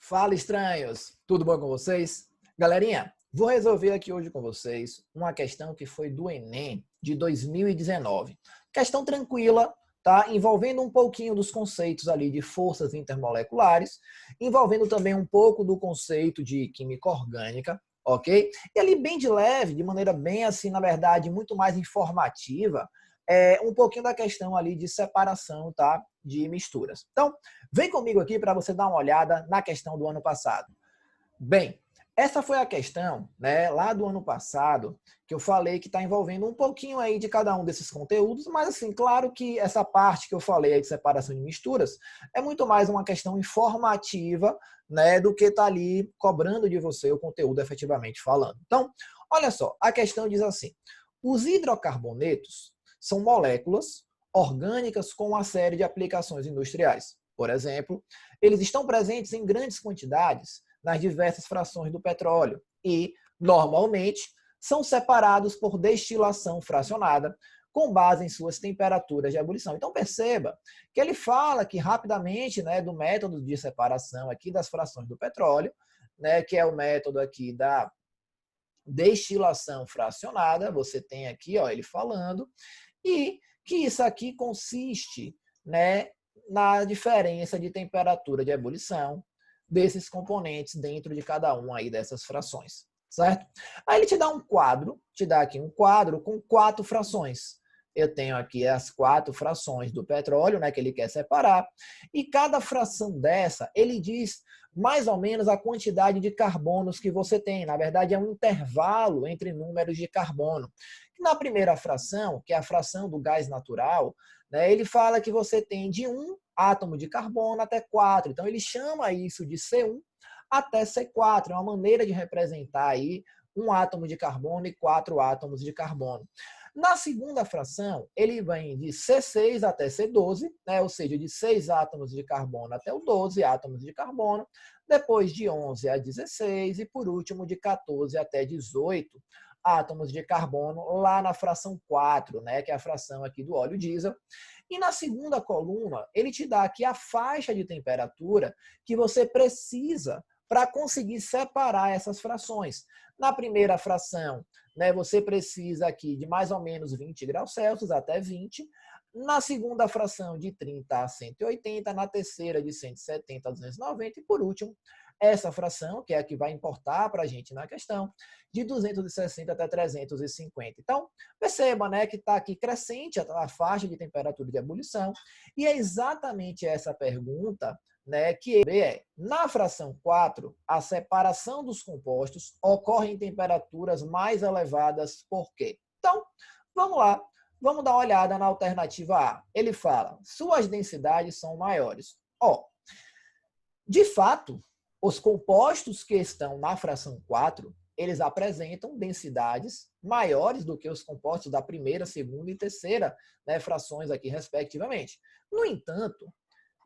Fala, estranhos! Tudo bom com vocês? Galerinha, vou resolver aqui hoje com vocês uma questão que foi do Enem de 2019. Questão tranquila, tá? Envolvendo um pouquinho dos conceitos ali de forças intermoleculares, envolvendo também um pouco do conceito de química orgânica, ok? E ali bem de leve, de maneira bem assim, na verdade, muito mais informativa, um pouquinho da questão ali de separação, tá? De misturas. Então, vem comigo aqui para você dar uma olhada na questão do ano passado. Bem, essa foi a questão, né, lá do ano passado, que eu falei que está envolvendo um pouquinho aí de cada um desses conteúdos, mas assim, claro que essa parte que eu falei aí de separação de misturas é muito mais uma questão informativa, né, do que tá ali cobrando de você o conteúdo efetivamente falando. Então, olha só, a questão diz assim: os hidrocarbonetos são moléculas orgânicas com uma série de aplicações industriais. Por exemplo, eles estão presentes em grandes quantidades nas diversas frações do petróleo e, normalmente, são separados por destilação fracionada com base em suas temperaturas de ebulição. Então perceba que ele fala aqui rapidamente, né, do método de separação aqui das frações do petróleo, né, que é o método aqui da destilação fracionada. Você tem aqui, ó, ele falando, e que isso aqui consiste, né, na diferença de temperatura de ebulição desses componentes dentro de cada uma aí dessas frações, certo? Aí ele te dá um quadro, te dá aqui um quadro com 4 frações. Eu tenho aqui as 4 frações do petróleo, né, que ele quer separar, e cada fração dessa, ele diz mais ou menos a quantidade de carbonos que você tem. Na verdade, é um intervalo entre números de carbono. Na primeira fração, que é a fração do gás natural, né, ele fala que você tem de 1 átomo de carbono até 4. Então, ele chama isso de C1 até C4. É uma maneira de representar aí um átomo de carbono e 4 átomos de carbono. Na segunda fração, ele vem de C6 até C12, né, ou seja, de 6 átomos de carbono até o 12 átomos de carbono, depois de 11 a 16 e, por último, de 14 até 18 átomos de carbono lá na fração 4, né, que é a fração aqui do óleo diesel. E na segunda coluna, ele te dá aqui a faixa de temperatura que você precisa para conseguir separar essas frações. Na primeira fração, né, você precisa aqui de mais ou menos 20 graus Celsius até 20. Na segunda fração, de 30 a 180. Na terceira, de 170 a 290. E por último, essa fração, que é a que vai importar para a gente na questão, de 260 até 350. Então, perceba, né, que está aqui crescente a faixa de temperatura de ebulição, e é exatamente essa pergunta, né, que na fração 4, a separação dos compostos ocorre em temperaturas mais elevadas. Por quê? Então, vamos lá. Vamos dar uma olhada na alternativa A. Ele fala, suas densidades são maiores. Ó, de fato, os compostos que estão na fração 4, eles apresentam densidades maiores do que os compostos da primeira, segunda e terceira, né, frações aqui, respectivamente. No entanto,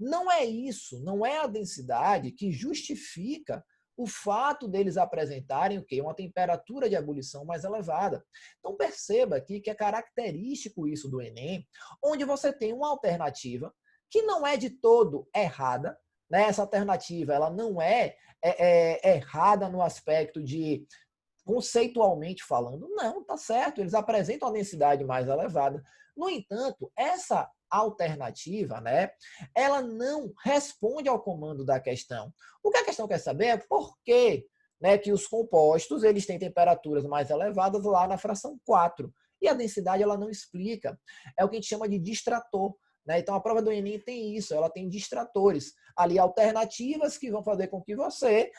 não é isso, não é a densidade que justifica o fato deles apresentarem o quê? Uma temperatura de ebulição mais elevada. Então perceba aqui que é característico isso do Enem, onde você tem uma alternativa que não é de todo errada, né? Essa alternativa ela não é errada no aspecto de conceitualmente falando, não, tá certo, eles apresentam a densidade mais elevada. No entanto, essa alternativa, né, ela não responde ao comando da questão. O que a questão quer saber é por que, né, que os compostos eles têm temperaturas mais elevadas lá na fração 4. E a densidade ela não explica. É o que a gente chama de distrator. Né? Então, a prova do Enem tem isso, ela tem distratores. Ali, alternativas que vão fazer com que você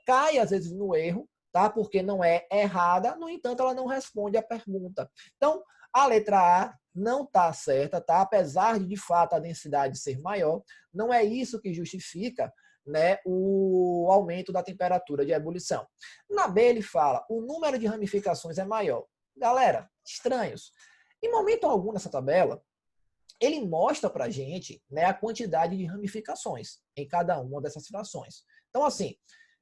caia, às vezes, no erro, tá? Porque não é errada, no entanto, ela não responde à pergunta. Então, a letra A não está certa, tá? Apesar de fato, a densidade ser maior, não é isso que justifica, né, o aumento da temperatura de ebulição. Na B, ele fala, o número de ramificações é maior. Galera, estranhos. Em momento algum nessa tabela, ele mostra para a gente, né, a quantidade de ramificações em cada uma dessas frações. Então, assim,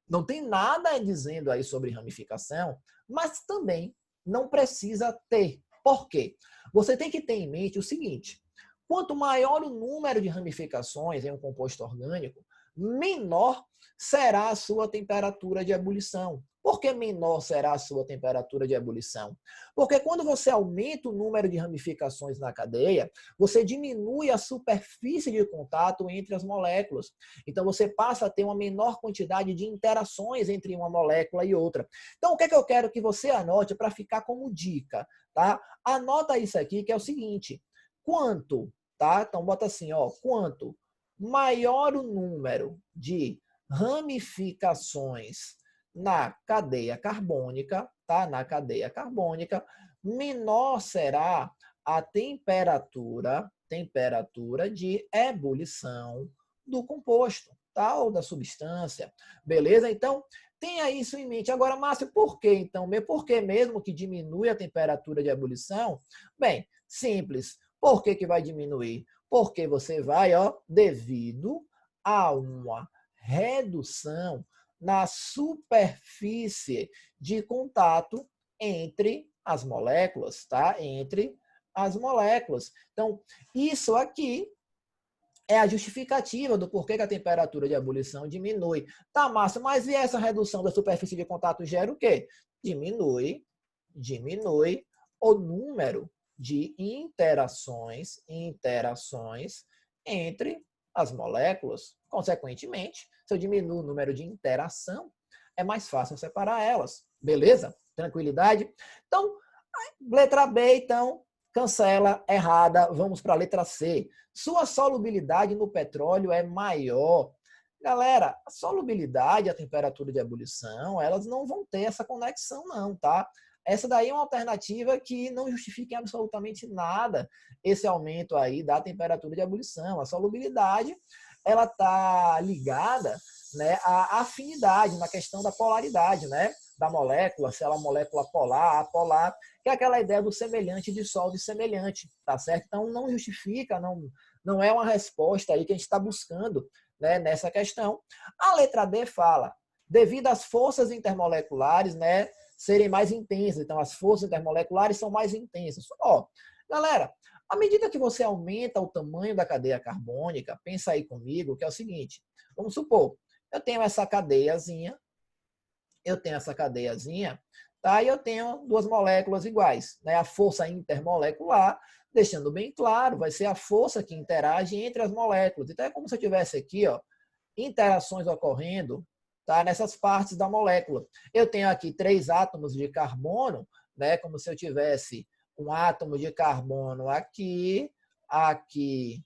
não tem nada dizendo aí sobre ramificação, mas também não precisa ter. Por quê? Você tem que ter em mente o seguinte, quanto maior o número de ramificações em um composto orgânico, menor será a sua temperatura de ebulição. Por que menor será a sua temperatura de ebulição? Porque quando você aumenta o número de ramificações na cadeia, você diminui a superfície de contato entre as moléculas. Então, você passa a ter uma menor quantidade de interações entre uma molécula e outra. Então, o que é que eu quero que você anote para ficar como dica? Tá? Anota isso aqui, que é o seguinte. Quanto, tá? Então, bota assim, ó, quanto maior o número de ramificações na cadeia carbônica, tá? Na cadeia carbônica, menor será a temperatura de ebulição do composto, tá? Ou da substância. Beleza? Então, tenha isso em mente. Agora, Márcio, por que então? Por que mesmo que diminui a temperatura de ebulição? Bem, simples. Por que vai diminuir? Porque você vai, ó, devido a uma redução na superfície de contato entre as moléculas, tá? Entre as moléculas. Então, isso aqui é a justificativa do porquê que a temperatura de ebulição diminui. Tá, Márcio, mas e essa redução da superfície de contato gera o quê? Diminui o número de interações entre as moléculas. Consequentemente, se eu diminuo o número de interação, é mais fácil separar elas. Beleza? Tranquilidade? Então, letra B, então, cancela, errada. Vamos para a letra C. Sua solubilidade no petróleo é maior. Galera, a solubilidade e a temperatura de ebulição, elas não vão ter essa conexão não, tá? Essa daí é uma alternativa que não justifica em absolutamente nada esse aumento aí da temperatura de ebulição. A solubilidade, ela está ligada, né, à afinidade, na questão da polaridade, né, da molécula, se ela é uma molécula polar, apolar, que é aquela ideia do semelhante dissolve semelhante, tá certo? Então, não justifica, não é uma resposta aí que a gente está buscando, né, nessa questão. A letra D fala, devido às forças intermoleculares, né, serem mais intensas. Então, as forças intermoleculares são mais intensas. Ó, galera, à medida que você aumenta o tamanho da cadeia carbônica, pensa aí comigo que é o seguinte, vamos supor, eu tenho essa cadeiazinha, tá? E eu tenho duas moléculas iguais, né? A força intermolecular, deixando bem claro, vai ser a força que interage entre as moléculas. Então, é como se eu tivesse aqui, ó, interações ocorrendo, tá? Nessas partes da molécula. Eu tenho aqui 3 átomos de carbono, né? Como se eu tivesse um átomo de carbono aqui, aqui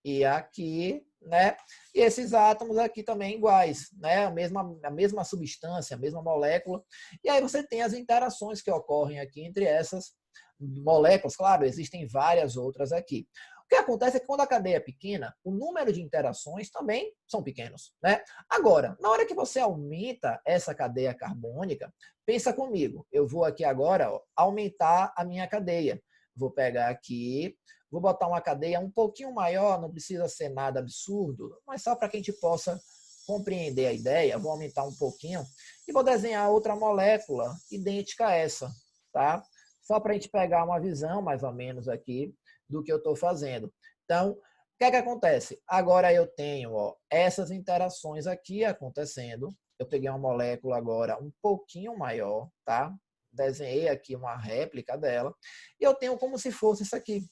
e aqui, né? E esses átomos aqui também iguais, né? A mesma substância, a mesma molécula. E aí você tem as interações que ocorrem aqui entre essas moléculas. Claro, existem várias outras aqui. O que acontece é que quando a cadeia é pequena, o número de interações também são pequenos, né? Agora, na hora que você aumenta essa cadeia carbônica, pensa comigo, eu vou aqui agora, ó, aumentar a minha cadeia. Vou pegar aqui, vou botar uma cadeia um pouquinho maior, não precisa ser nada absurdo, mas só para que a gente possa compreender a ideia, vou aumentar um pouquinho e vou desenhar outra molécula idêntica a essa, tá? Só para a gente pegar uma visão mais ou menos aqui do que eu estou fazendo. Então, o que é que acontece? Agora eu tenho, ó, essas interações aqui acontecendo. Eu peguei uma molécula agora um pouquinho maior, tá? Desenhei aqui uma réplica dela. E eu tenho como se fosse isso aqui.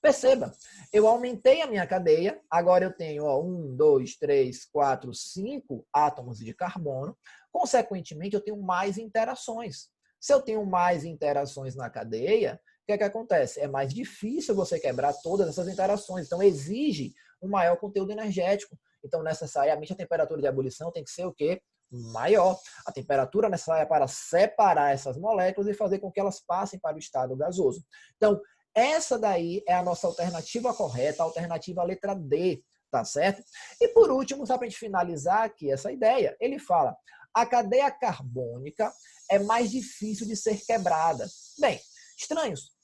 Perceba, eu aumentei a minha cadeia, agora eu tenho 1, 2, 3, 4, 5 átomos de carbono, consequentemente eu tenho mais interações. Se eu tenho mais interações na cadeia, o que é que acontece? É mais difícil você quebrar todas essas interações, então exige um maior conteúdo energético. Então, necessariamente, a temperatura de ebulição tem que ser o quê? Maior. A temperatura necessária para separar essas moléculas e fazer com que elas passem para o estado gasoso. Então, essa daí é a nossa alternativa correta, a alternativa letra D, tá certo? E por último, só para a gente finalizar aqui essa ideia, ele fala, a cadeia carbônica é mais difícil de ser quebrada. Bem, estranhos.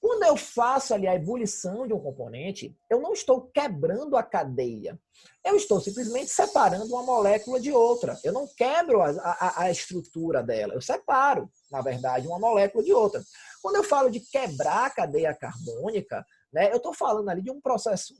Quando eu faço ali a ebulição de um componente, eu não estou quebrando a cadeia. Eu estou simplesmente separando uma molécula de outra. Eu não quebro a estrutura dela. Eu separo, na verdade, uma molécula de outra. Quando eu falo de quebrar a cadeia carbônica, né? Eu estou falando ali de um processo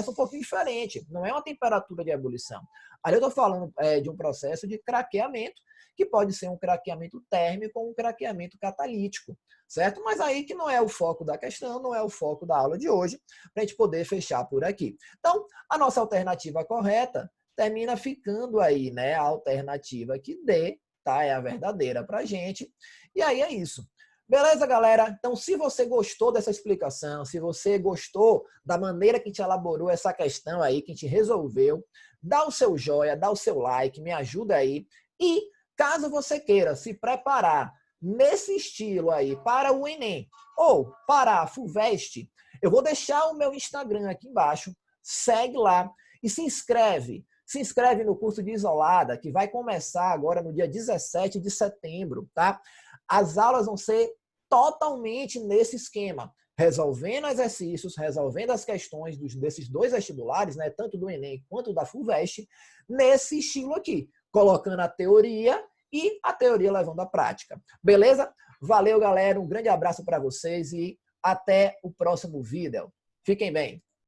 um pouquinho diferente, não é uma temperatura de ebulição. Ali eu estou falando de um processo de craqueamento, que pode ser um craqueamento térmico ou um craqueamento catalítico, certo? Mas aí que não é o foco da questão, não é o foco da aula de hoje, para a gente poder fechar por aqui. Então, a nossa alternativa correta termina ficando aí, né? A alternativa que D, tá? É a verdadeira para a gente. E aí é isso. Beleza, galera? Então, se você gostou dessa explicação, se você gostou da maneira que a gente elaborou essa questão aí, que a gente resolveu, dá o seu joia, dá o seu like, me ajuda aí. E caso você queira se preparar nesse estilo aí para o Enem ou para a FUVEST, eu vou deixar o meu Instagram aqui embaixo, segue lá e se inscreve. Se inscreve no curso de Isolada, que vai começar agora no dia 17 de setembro, tá? As aulas vão ser totalmente nesse esquema, resolvendo exercícios, resolvendo as questões desses dois vestibulares, né, tanto do Enem quanto da FUVEST, nesse estilo aqui, colocando a teoria e a teoria levando à prática. Beleza? Valeu, galera. Um grande abraço para vocês e até o próximo vídeo. Fiquem bem.